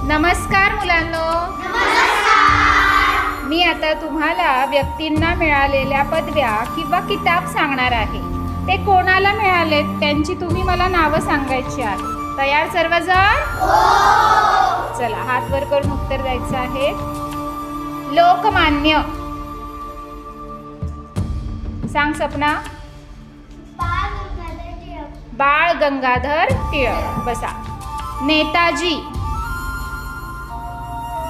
नमस्कार मुलांनो. मी आता तुम्हाला व्यक्तींना मिळालेल्या पदव्या किंवा किताब सांगणार आहे. ते कोणाला मिळालेत त्यांची तुम्ही मला नावं सांगायची आहेत. तयार सर्वजण? चला हात वर करून उत्तर द्यायचं आहे. लोकमान्य. सांग सपना. बाळ गंगाधर टिळक. बसा. नेताजी.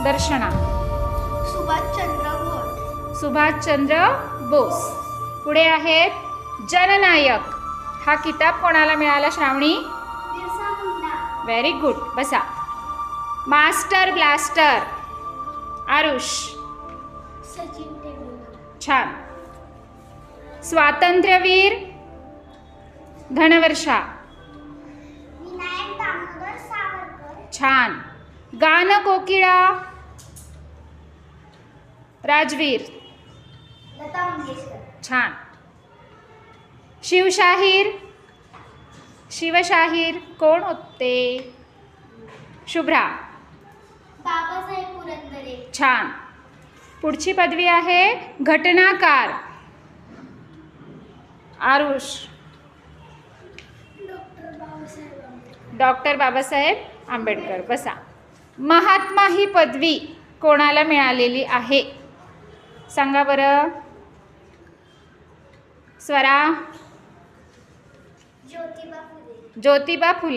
दर्शना. सुभाषचंद्र बोस. पुढे आहेत जननायक. हा किताब कोणाला मिळाला श्रावणी? Very good. बसा. Master blaster. आरुष. छान. स्वातंत्र्यवीर. धनवर्षा. छान. गानकोकिळा. राजवीर. छान. शिवशाहीर. शिवशाहीर कोण होते? शुभ्रा. बाबासाहेब पुरंदरे. छान. पुढची पदवी आहे घटनाकार. आरुष. डॉक्टर बाबासाहेब आंबेडकर. बसा. महात्मा ही पदवी कोणाला मिळालेली आहे? सांगा बरं. स्वरा. ज्योतिबा फुले. ज्योतिबा फुले.